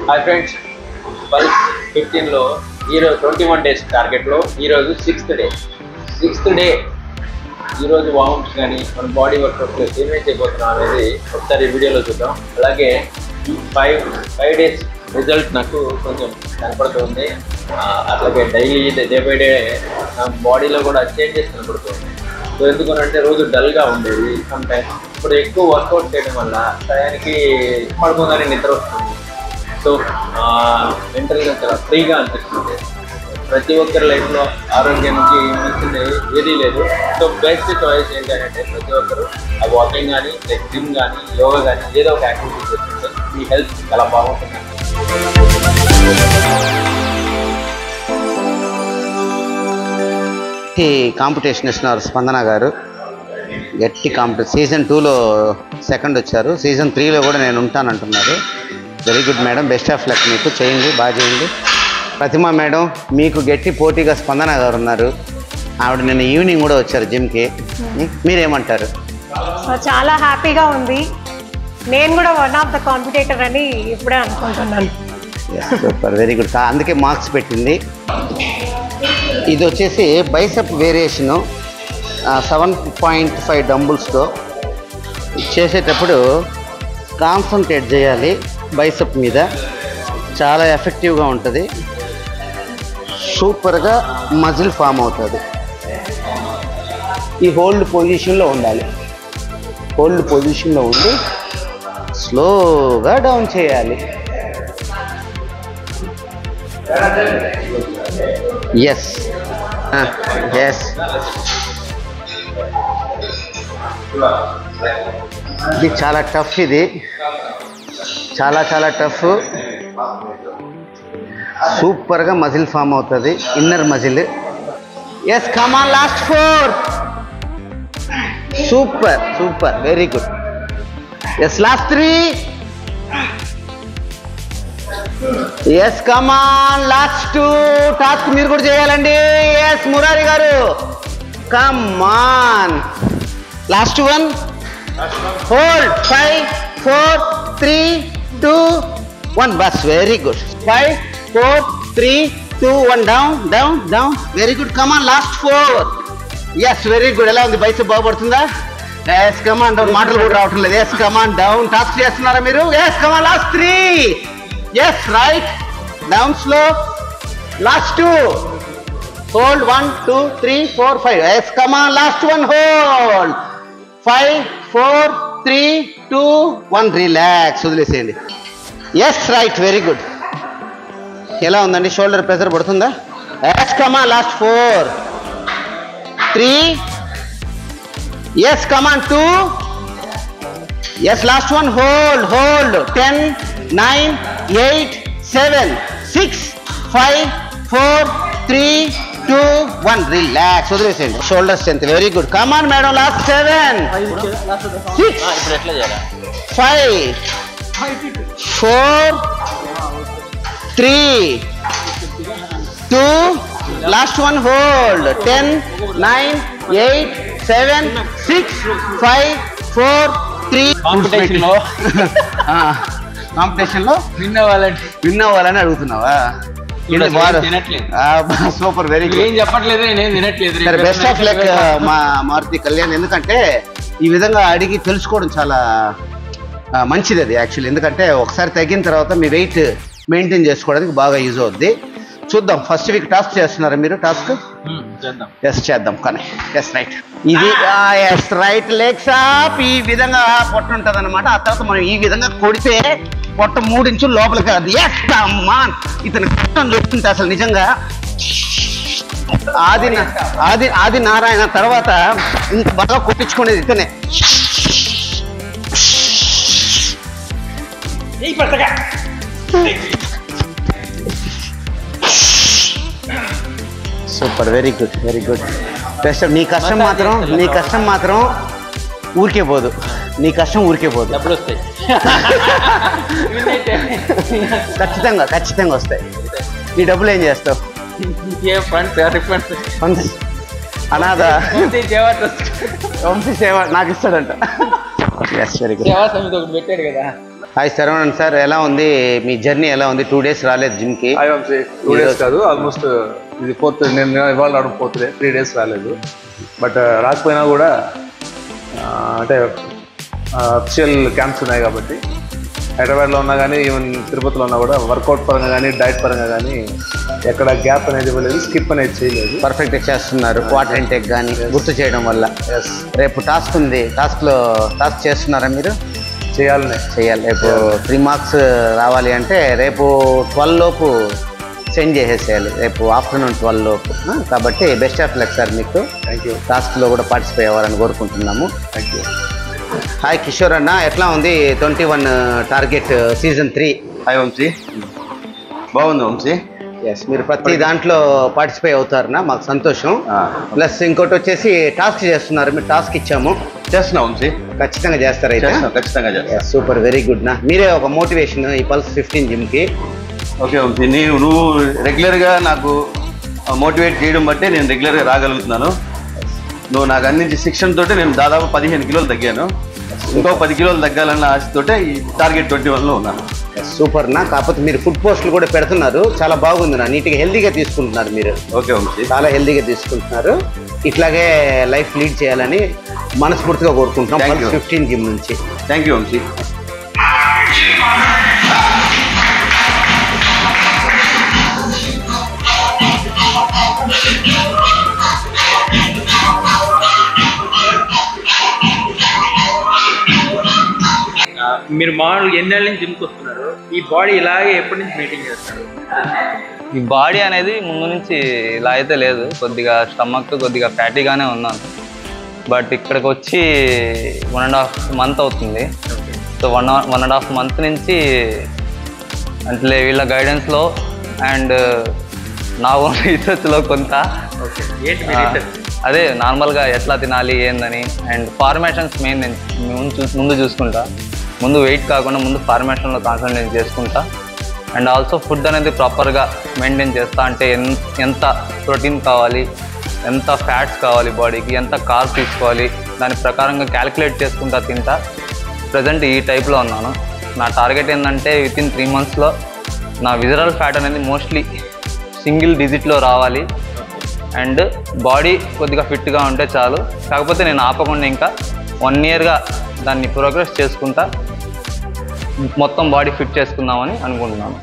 Hi friends, pulse 15లో ఈరోజు 21 days టార్గెట్లో ఈరోజు sixth day. ఈరోజు వార్మప్స్ కానీ మన బాడీ వర్కౌట్స్ ఏమేమి చేయబోతున్నాం అనేది ఒకసారి వీడియోలో చూద్దాం. అలాగే 5 డేస్ రిజల్ట్ నాకు కొంచెం కనపడుతుంది. అట్లాగే డైలీ డే బై డే నా బాడీలో కూడా చేంజెస్ కనపడుతుంది. సో ఎందుకంటే రోజు డల్గా ఉండేది సమ్ టైమ్. ఇప్పుడు ఎక్కువ వర్కౌట్ చేయడం వల్ల టయానికి పడుకోగానే నిద్ర వస్తుంది. సో మెంటల్గా చాలా ఫ్రీగా అనిపిస్తుంది. ప్రతి ఒక్కరి లైఫ్లో ఆరోగ్యానికి మించింది ఏదీ లేదు. సో బెస్ట్ చాయిస్ ఏంటంటే ప్రతి ఒక్కరు ఆ వాకింగ్ కానీ లైక్ జిమ్ కానీ యోగా కానీ ఏదో ఒక యాక్టివిటీ చేస్తుంటే మీ హెల్త్ చాలా బాగుంటుంది. కాంపిటీషన్ ఇస్తున్నారు స్పందన గారు. గట్టి సీజన్ 2లో సెకండ్ వచ్చారు. సీజన్ 3లో కూడా నేను ఉంటానంటున్నారు. Very good madam, best of luck. మీకు చేయండి, బాగా చేయండి. ప్రతిమ మేడం, మీకు గట్టి పోటీగా స్పందన గారు ఉన్నారు. ఆవిడ నిన్న ఈవినింగ్ కూడా వచ్చారు జిమ్కి. మీరేమంటారు? చాలా హ్యాపీగా ఉంది. నేను కూడా వన్ ఆఫ్ ద కాంపిటేటర్ అని ఇప్పుడే అనుకుంటున్నాను. Super, very good. అందుకే మార్క్స్ పెట్టింది. ఇది వచ్చేసి బైసెప్ వేరియేషను 7.5 డంబుల్స్తో చేసేటప్పుడు కాన్సన్ట్రేట్ చేయాలి బైసెప్ మీద. చాలా ఎఫెక్టివ్గా ఉంటుంది. సూపర్గా మజిల్ ఫామ్ అవుతుంది. ఈ హోల్డ్ పొజిషన్లో ఉండాలి. హోల్డ్ పొజిషన్లో ఉండి స్లోగా డౌన్ చేయాలి. ఎస్ ఎస్, ఇది చాలా టఫ్. ఇది చాలా టఫ్. సూపర్గా మజిల్ ఫామ్ అవుతుంది, inner muscle. Yes, come on, last 4. Super, very good. Yes, last 3. Yes, come on, last 2. Task మీరు కూడా చేయాలండి. ఎస్, మురారి గారు, కమ్ ఆన్, లాస్ట్ 1. హోల్డ్ 5 4 3 2 1. బస్, very good. 5 4 3 2 1. Down. Very good. Come on, last 4. Yes, very good. ఎలా ఉంది bicep? బాగుపడుతుందా? Yes, come on down. మాటలు కూడా రావటం లేదు. Yes, come on down. Task చేస్తున్నారా మీరు? Yes, come on, last 3. Yes, right, down, slow, last 2. Hold 1 2 3 4 5. Yes, come on, last 1. Hold 5 4 3 2 1. Relax, వదిలేసేయండి. Yes, right, very good. ఎలా ఉందండి? షోల్డర్ ప్రెషర్ పడుతుందా? Yes, come on, last 4 3. Yes, come on, 2. Yes, last 1. Hold 10 9 8 7 6 5 4 3 2 1. Relax, వదిలేసేయండి. Shoulder strength, very good. Come on madam, last 7 6 5 4 3 2 last 1. Hold 10 9 8 7 6 5 4 3. కాంపిటీషన్లో win అవ్వాలని అడుగుతున్నావా? Super, very good. ఏం చెప్పట్లేదు, నేను తినట్లేదు. సరే, బెస్ట్ ఆఫ్ లక్ మా మారుతి కళ్యాణ్. ఎందుకంటే ఈ విధంగా అడిగి తెలుసుకోవడం చాలా మంచిది అది యాక్చువల్లీ. ఎందుకంటే ఒకసారి తగ్గిన తర్వాత మీ వెయిట్ మెయింటైన్ చేసుకోవడానికి బాగా యూజ్ అవుద్ది. చూద్దాం. ఫస్ట్ వీక్ టాస్క్ చేస్తున్నారా మీరు? టాస్క్ చేద్దాం కానీ. Yes, right. ఇది ఎస్, రైట్, లెగ్స్ అప్. ఈ విధంగా పొట్ట ఉంటుంది అనమాట. ఆ తర్వాత మనం ఈ విధంగా కొడితే పొట్ట 3 ఇంచులు లోపలికి అది. ఎస్, కమాన్. ఇతను కష్టం చూస్తుంటే అసలు నిజంగా ఆది నారాయణ తర్వాత ఇంత బాగా కొట్టించుకునేది ఇతనే. Super, very good. బెస్ట్. నీ కష్టం మాత్రం ఊరికే పోదు. డబ్బులు వస్తాయి. ఖచ్చితంగా వస్తాయి. నీ డబ్బులు ఏం చేస్తావు? అనాథ వంశీ సేవ నాకు ఇస్తాడంట. Very good. సేవా సమితి ఒకటి పెట్టాడు కదా. హాయ్ శరవణన్ సార్, ఎలా ఉంది మీ జర్నీ? ఎలా ఉంది? 2 days రాలేదు జిమ్కి. 2 days కాదు, ఆల్మోస్ట్ ఇది 4th. నేను ఇవాళ రావడం 4th డే. 3 days రాలేదు. బట్ రాకపోయినా కూడా అంటే అఫిషియల్ క్యాంప్స్ ఉన్నాయి కాబట్టి హైదరాబాద్లో ఉన్నా కానీ ఈవెన్ తిరుపతిలో ఉన్నా కూడా వర్కౌట్ పరంగా కానీ డైట్ పరంగా కానీ ఎక్కడ గ్యాప్ అనేది ఇవ్వలేదు, స్కిప్ అనేది చేయలేదు. పర్ఫెక్ట్గా చేస్తున్నారు. వాటర్ ఇంటేక్ కానీ గుర్తు చేయడం వల్ల. రేపు టాస్క్ ఉంది, టాస్క్ చేస్తున్నారా మీరు? చేయాలి. రేపు 3 marks రావాలి అంటే రేపు 12 లోపు సెండ్ చేసేసేయాలి, రేపు ఆఫ్టర్నూన్ 12 లోపు. కాబట్టి బెస్ట్ ఆఫ్ లక్ సార్ మీకు. Thank you. టాస్క్లో కూడా పార్టిసిపేట్ అవ్వాలని కోరుకుంటున్నాము. Thank you. హాయ్ కిషోర్ అన్న, ఎట్లా ఉంది 21 టార్గెట్ సీజన్ 3? హాయ్ వంశీ, బాగుంది వంశీ. ఎస్, మీరు ప్రతి దాంట్లో పార్టిసిపేట్ అవుతారన్నా, మాకు సంతోషం. ప్లస్ ఇంకోటి వచ్చేసి టాస్క్ చేస్తున్నారు, మీరు టాస్క్ ఇచ్చాము. చేస్తున్నా వంశీ, ఖచ్చితంగా చేస్తారైతే? ఖచ్చితంగా చేస్తా. సూపర్, వెరీ గుడ్ నా. మీరే ఒక మోటివేషన్ ఈ పల్స్ 15 జిమ్కి. ఓకే వంశీ, నువ్వు రెగ్యులర్గా నాకు మోటివేట్ చేయడం బట్టే నేను రెగ్యులర్గా రాగలుగుతున్నాను. నువ్వు నాకు అందించే శిక్షణతో నేను దాదాపు 15 కిలోలు తగ్గాను. ఇంకో 10 కిలోలు తగ్గాలన్న ఆశతోటే ఈ టార్గెట్ 21లో ఉన్నాను. సూపర్ నా. కాకపోతే మీరు ఫుడ్ పోస్టులు కూడా పెడుతున్నారు, చాలా బాగుంది నా. నీట్గా హెల్తీగా తీసుకుంటున్నారు మీరు. ఓకే వంశీ, చాలా హెల్తీగా తీసుకుంటున్నారు. ఇట్లాగే లైఫ్ లీడ్ చేయాలని మనస్ఫూర్తిగా కోరుకుంటున్నాం పల్స్ 15 జిమ్ నుంచి. Thank you Vamsi. మీరు మామూలుగా ఎన్నేళ్ళ నుంచి జిమ్కి వస్తున్నారు? ఈ బాడీ ఇలాగే ఎప్పటి నుంచి మెయింటైన్ చేస్తారు? ఈ బాడీ అనేది ముందు నుంచి ఇలా అయితే లేదు, కొద్దిగా స్టమక్ కొద్దిగా ఫ్యాటీగానే ఉన్నాను. బట్ ఇక్కడికి వచ్చి 1.5 month అవుతుంది. సో 1.5 month నుంచి అంటే వీళ్ళ గైడెన్స్లో అండ్ నా ఓన్ రీసెర్చ్లో కొంత అదే నార్మల్గా ఎట్లా తినాలి ఏందని అండ్ ఫార్మేషన్స్ మెయిన్ ముందు చూసుకుంటా. ముందు వెయిట్ కాకుండా ముందు ఫార్మేషన్లో కాన్సన్ట్రేట్ చేసుకుంటా. అండ్ ఆల్సో ఫుడ్ అనేది ప్రాపర్గా మెయింటైన్ చేస్తా. అంటే ఎంత ప్రోటీన్ కావాలి, ఎంత ఫ్యాట్స్ కావాలి బాడీకి, ఎంత కార్బ్స్ తీసుకోవాలి, దాని ప్రకారంగా క్యాలిక్యులేట్ చేసుకుంటా తింటా. ప్రజెంట్ ఈ టైప్లో ఉన్నాను. నా టార్గెట్ ఏంటంటే వితిన్ 3 monthsలో నా విజరల్ ఫ్యాట్ అనేది మోస్ట్లీ సింగిల్ డిజిట్లో రావాలి. అండ్ బాడీ కొద్దిగా ఫిట్గా ఉంటే చాలు. కాకపోతే నేను ఆపకుండా ఇంకా 1 yearగా దాన్ని ప్రోగ్రెస్ చేసుకుంటా మొత్తం బాడీ ఫిట్ చేసుకుందామని అనుకుంటున్నాను.